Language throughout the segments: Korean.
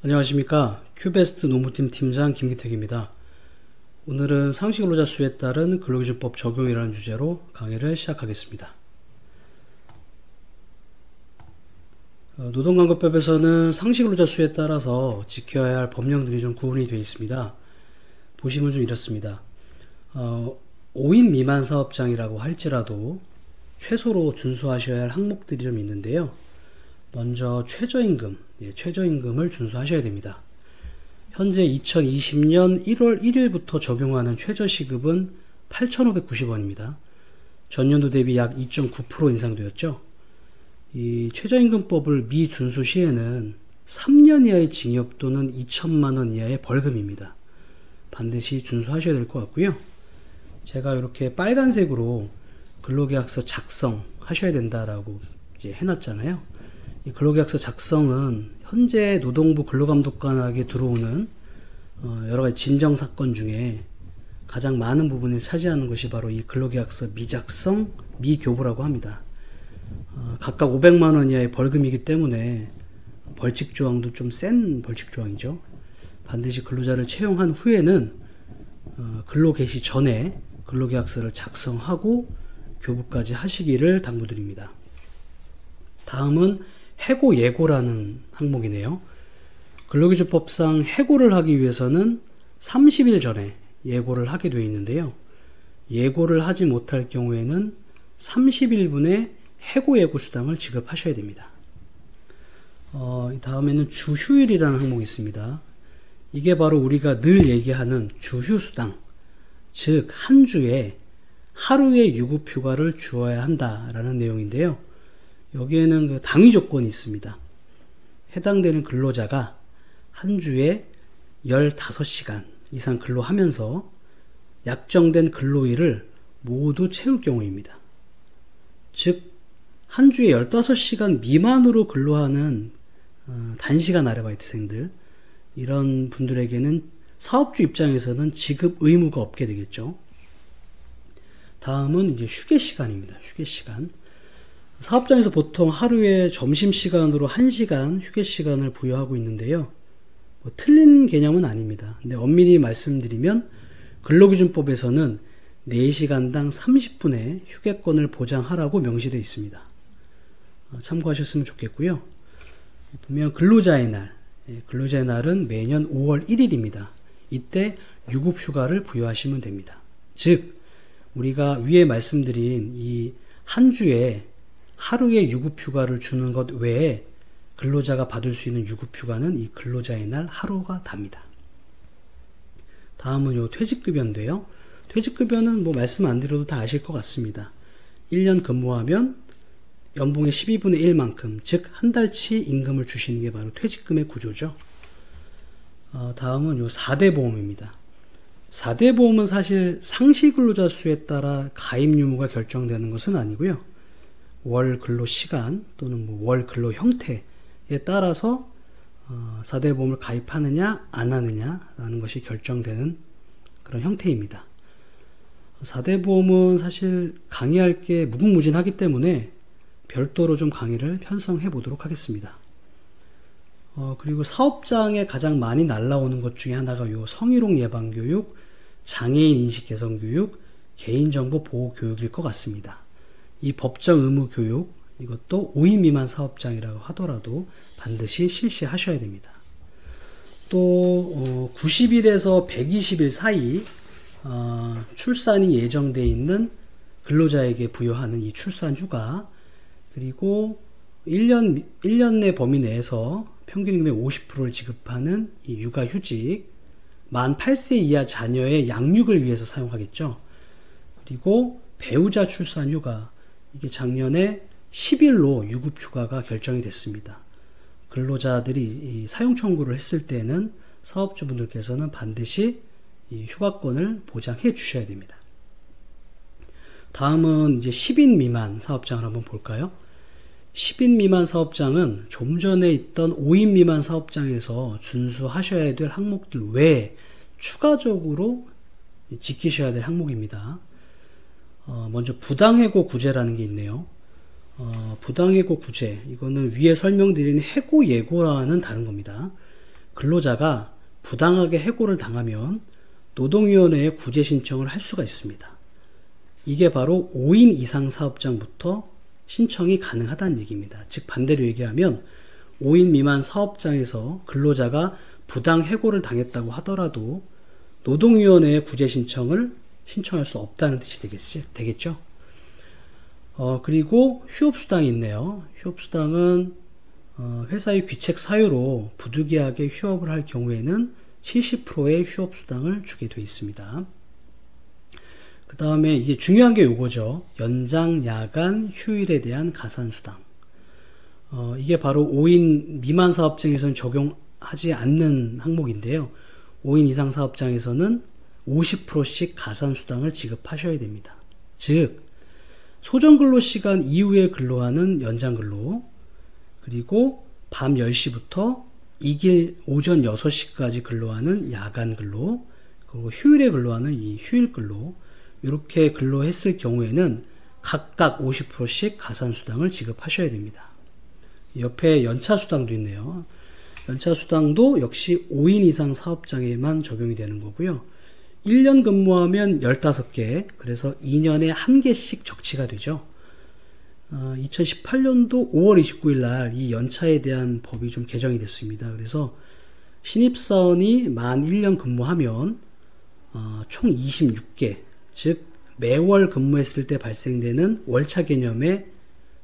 안녕하십니까. 큐베스트 노무팀 팀장 김기택입니다. 오늘은 상시근로자 수에 따른 근로기준법 적용이라는 주제로 강의를 시작하겠습니다. 노동관계법에서는 상시근로자 수에 따라서 지켜야 할 법령들이 좀 구분이 되어 있습니다. 보시면 좀 이렇습니다. 5인 미만 사업장이라고 할지라도 최소로 준수하셔야 할 항목들이 좀 있는데요. 먼저 최저임금을 준수하셔야 됩니다. 현재 2020년 1월 1일부터 적용하는 최저시급은 8,590원입니다. 전년도 대비 약 2.9% 인상되었죠. 이 최저임금법을 미준수 시에는 3년 이하의 징역 또는 2천만 원 이하의 벌금입니다. 반드시 준수하셔야 될 것 같고요. 제가 이렇게 빨간색으로 근로계약서 작성하셔야 된다라고 이제 해놨잖아요. 이 근로계약서 작성은 현재 노동부 근로감독관에게 들어오는 여러가지 진정사건 중에 가장 많은 부분을 차지하는 것이 바로 이 근로계약서 미작성, 미교부라고 합니다. 각각 500만원 이하의 벌금이기 때문에 벌칙조항도 좀 센 벌칙조항이죠. 반드시 근로자를 채용한 후에는 근로 개시 전에 근로계약서를 작성하고 교부까지 하시기를 당부드립니다. 다음은 해고예고라는 항목이네요. 근로기준법상 해고를 하기 위해서는 30일 전에 예고를 하게 되어 있는데요. 예고를 하지 못할 경우에는 30일분의 해고예고 수당을 지급하셔야 됩니다. 다음에는 주휴일이라는 항목이 있습니다. 이게 바로 우리가 늘 얘기하는 주휴수당, 즉 한 주에 하루의 유급휴가를 주어야 한다라는 내용인데요. 여기에는 그 당위 조건이 있습니다. 해당되는 근로자가 한 주에 15시간 이상 근로하면서 약정된 근로일을 모두 채울 경우입니다. 즉, 한 주에 15시간 미만으로 근로하는 단시간 아르바이트생들, 이런 분들에게는 사업주 입장에서는 지급 의무가 없게 되겠죠. 다음은 이제 휴게시간입니다. 휴게시간. 사업장에서 보통 하루에 점심시간으로 1시간 휴게시간을 부여하고 있는데요. 틀린 개념은 아닙니다. 근데 엄밀히 말씀드리면 근로기준법에서는 4시간당 30분의 휴게권을 보장하라고 명시되어 있습니다. 참고하셨으면 좋겠고요. 보면 근로자의 날은 매년 5월 1일입니다. 이때 유급휴가를 부여하시면 됩니다. 즉 우리가 위에 말씀드린 이 한 주에 하루의 유급휴가를 주는 것 외에 근로자가 받을 수 있는 유급휴가는 이 근로자의 날 하루가 답니다. 다음은 요 퇴직급여인데요. 퇴직급여는 뭐 말씀 안 드려도 다 아실 것 같습니다. 1년 근무하면 연봉의 12분의 1만큼, 즉 한 달치 임금을 주시는 게 바로 퇴직금의 구조죠. 다음은 요 4대 보험입니다. 4대 보험은 사실 상시근로자 수에 따라 가입 유무가 결정되는 것은 아니고요. 월 근로 시간 또는 월 근로 형태에 따라서 4대 보험을 가입하느냐 안 하느냐라는 것이 결정되는 그런 형태입니다. 4대 보험은 사실 강의할 게 무궁무진하기 때문에 별도로 좀 강의를 편성해 보도록 하겠습니다. 그리고 사업장에 가장 많이 날라오는 것 중에 하나가 요 성희롱 예방교육, 장애인 인식 개선 교육, 개인정보 보호 교육일 것 같습니다. 이 법정 의무 교육, 이것도 5인 미만 사업장이라고 하더라도 반드시 실시하셔야 됩니다. 또 90일에서 120일 사이 출산이 예정되어 있는 근로자에게 부여하는 이 출산휴가, 그리고 1년 내 범위 내에서 평균임금의 50%를 지급하는 이 육아휴직, 만 8세 이하 자녀의 양육을 위해서 사용하겠죠. 그리고 배우자 출산휴가, 이게 작년에 10일로 유급휴가가 결정이 됐습니다. 근로자들이 이 사용 청구를 했을 때는 사업주분들께서는 반드시 이 휴가권을 보장해 주셔야 됩니다. 다음은 이제 10인 미만 사업장을 한번 볼까요? 10인 미만 사업장은 좀 전에 있던 5인 미만 사업장에서 준수하셔야 될 항목들 외에 추가적으로 지키셔야 될 항목입니다. 먼저 부당해고 구제라는 게 있네요. 부당해고 구제, 이거는 위에 설명드린 해고 예고와는 다른 겁니다. 근로자가 부당하게 해고를 당하면 노동위원회에 구제 신청을 할 수가 있습니다. 이게 바로 5인 이상 사업장부터 신청이 가능하다는 얘기입니다. 즉 반대로 얘기하면 5인 미만 사업장에서 근로자가 부당 해고를 당했다고 하더라도 노동위원회에 구제 신청을 신청할 수 없다는 뜻이 되겠죠. 그리고 휴업수당이 있네요. 휴업수당은 회사의 귀책 사유로 부득이하게 휴업을 할 경우에는 70%의 휴업수당을 주게 되어 있습니다. 그 다음에 이게 중요한 게 요거죠. 연장, 야간, 휴일에 대한 가산수당. 이게 바로 5인 미만 사업장에서는 적용하지 않는 항목인데요. 5인 이상 사업장에서는 50%씩 가산수당을 지급하셔야 됩니다. 즉 소정근로시간 이후에 근로하는 연장근로, 그리고 밤 10시부터 이길 오전 6시까지 근로하는 야간근로, 그리고 휴일에 근로하는 이 휴일근로, 이렇게 근로했을 경우에는 각각 50%씩 가산수당을 지급하셔야 됩니다. 옆에 연차수당도 있네요. 연차수당도 역시 5인 이상 사업장에만 적용이 되는 거고요. 1년 근무하면 15개, 그래서 2년에 1개씩 적치가 되죠. 2018년도 5월 29일 날 이 연차에 대한 법이 좀 개정이 됐습니다. 그래서 신입사원이 만 1년 근무하면 총 26개, 즉 매월 근무했을 때 발생되는 월차 개념의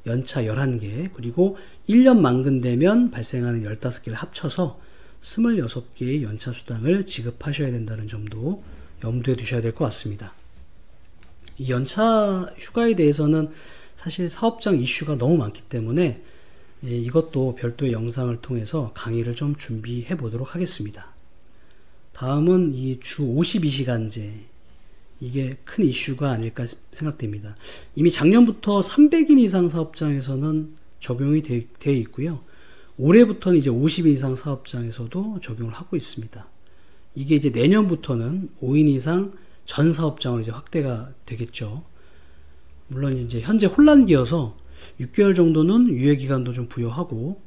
연차 11개, 그리고 1년 만근되면 발생하는 15개를 합쳐서 26개의 연차 수당을 지급하셔야 된다는 점도 염두에 두셔야 될 것 같습니다. 이 연차 휴가에 대해서는 사실 사업장 이슈가 너무 많기 때문에 이것도 별도의 영상을 통해서 강의를 좀 준비해 보도록 하겠습니다. 다음은 이 주 52시간제, 이게 큰 이슈가 아닐까 생각됩니다. 이미 작년부터 300인 이상 사업장에서는 적용이 되어 있고요. 올해부터는 이제 50인 이상 사업장에서도 적용을 하고 있습니다. 이게 이제 내년부터는 5인 이상 전 사업장으로 이제 확대가 되겠죠. 물론 이제 현재 혼란기여서 6개월 정도는 유예기간도 좀 부여하고,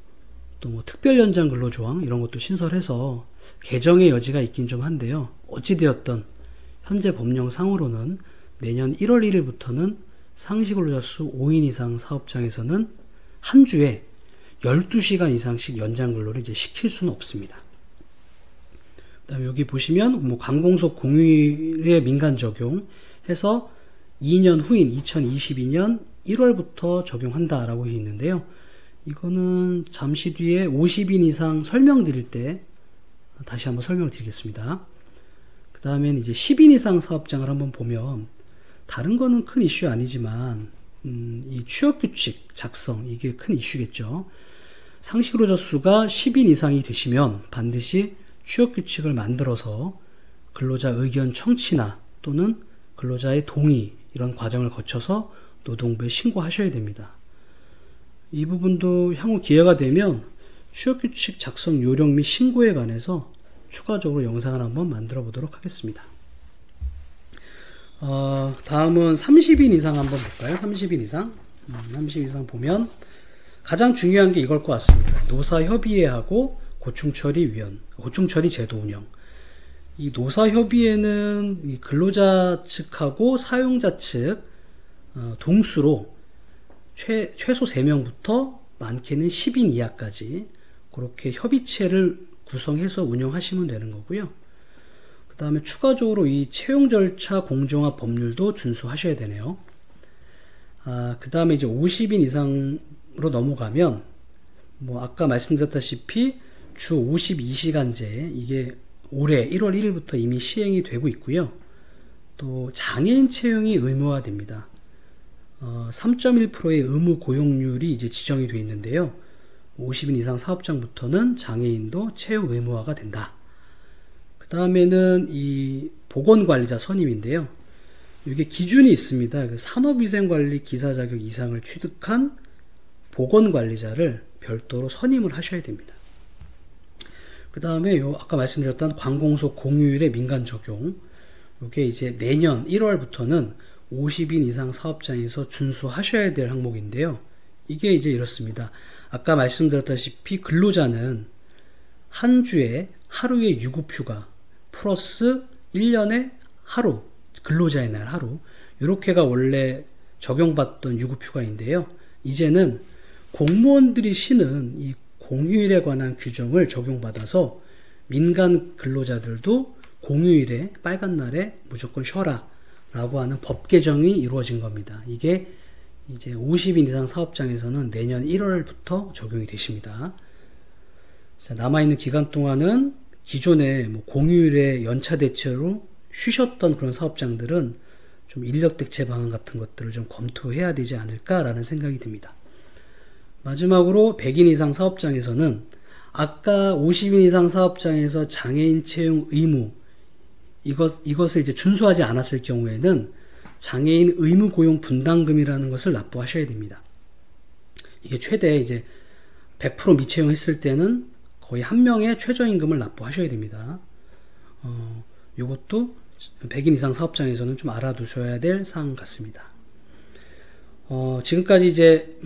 또 뭐 특별 연장 근로조항 이런 것도 신설해서 개정의 여지가 있긴 좀 한데요. 어찌되었던 현재 법령상으로는 내년 1월 1일부터는 상시근로자 수 5인 이상 사업장에서는 한 주에 12시간 이상씩 연장 근로를 이제 시킬 수는 없습니다. 그다음에 여기 보시면 뭐 관공서 공휴일의 민간 적용 해서 2년 후인 2022년 1월부터 적용한다라고 있는데요. 이거는 잠시 뒤에 50인 이상 설명드릴 때 다시 한번 설명을 드리겠습니다. 그 다음엔 이제 10인 이상 사업장을 한번 보면, 다른 거는 큰 이슈 아니지만 이 취업규칙 작성, 이게 큰 이슈겠죠. 상시근로자 수가 10인 이상이 되시면 반드시 취업규칙을 만들어서 근로자 의견 청취나 또는 근로자의 동의, 이런 과정을 거쳐서 노동부에 신고하셔야 됩니다. 이 부분도 향후 기회가 되면 취업규칙 작성 요령 및 신고에 관해서 추가적으로 영상을 한번 만들어 보도록 하겠습니다. 다음은 30인 이상 한번 볼까요? 30인 이상. 30인 이상 보면 가장 중요한 게 이걸 것 같습니다. 노사협의회하고 고충처리위원, 고충처리 제도 운영. 이 노사협의회는 이 근로자 측하고 사용자 측 동수로 최소 3명부터 많게는 10인 이하까지 그렇게 협의체를 구성해서 운영하시면 되는 거고요. 그 다음에 추가적으로 이 채용 절차 공정화 법률도 준수하셔야 되네요. 그 다음에 이제 50인 이상으로 넘어가면 뭐 아까 말씀드렸다시피 주 52시간제, 이게 올해 1월 1일부터 이미 시행이 되고 있고요. 또 장애인 채용이 의무화됩니다. 3.1%의 의무 고용률이 이제 지정이 되어 있는데요. 50인 이상 사업장부터는 장애인도 채용 의무화가 된다. 그 다음에는 이 보건관리자 선임인데요. 이게 기준이 있습니다. 산업위생관리 기사 자격 이상을 취득한 보건관리자를 별도로 선임을 하셔야 됩니다. 그 다음에 아까 말씀드렸던 관공서 공휴일의 민간 적용, 이게 이제 내년 1월부터는 50인 이상 사업장에서 준수하셔야 될 항목인데요. 이게 이제 이렇습니다. 아까 말씀드렸다시피 근로자는 한 주에 하루의 유급휴가 플러스 1년에 하루, 근로자의 날 하루, 이렇게가 원래 적용받던 유급휴가인데요. 이제는 공무원들이 쉬는 이 공휴일에 관한 규정을 적용받아서 민간 근로자들도 공휴일에 빨간 날에 무조건 쉬어라 라고 하는 법 개정이 이루어진 겁니다. 이게 이제 50인 이상 사업장에서는 내년 1월부터 적용이 되십니다. 자, 남아있는 기간 동안은 기존에 뭐 공휴일에 연차 대체로 쉬셨던 그런 사업장들은 좀 인력 대체 방안 같은 것들을 좀 검토해야 되지 않을까라는 생각이 듭니다. 마지막으로 100인 이상 사업장에서는 아까 50인 이상 사업장에서 장애인 채용 의무 이것을 이제 준수하지 않았을 경우에는 장애인 의무 고용 분담금이라는 것을 납부하셔야 됩니다. 이게 최대 이제 100% 미채용했을 때는 거의 한 명의 최저임금을 납부하셔야 됩니다. 요것도 100인 이상 사업장에서는 좀 알아두셔야 될 사항 같습니다. 지금까지 이제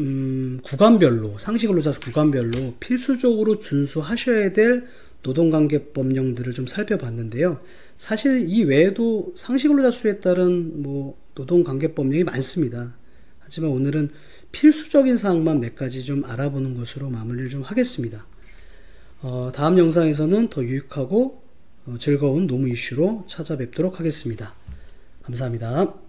구간별로 상시근로자 구간별로 필수적으로 준수하셔야 될 노동관계법령들을 좀 살펴봤는데요. 사실 이 외에도 상시근로자 수에 따른 뭐 노동관계법령이 많습니다. 하지만 오늘은 필수적인 사항만 몇 가지 좀 알아보는 것으로 마무리를 좀 하겠습니다. 다음 영상에서는 더 유익하고 즐거운 노무 이슈로 찾아뵙도록 하겠습니다. 감사합니다.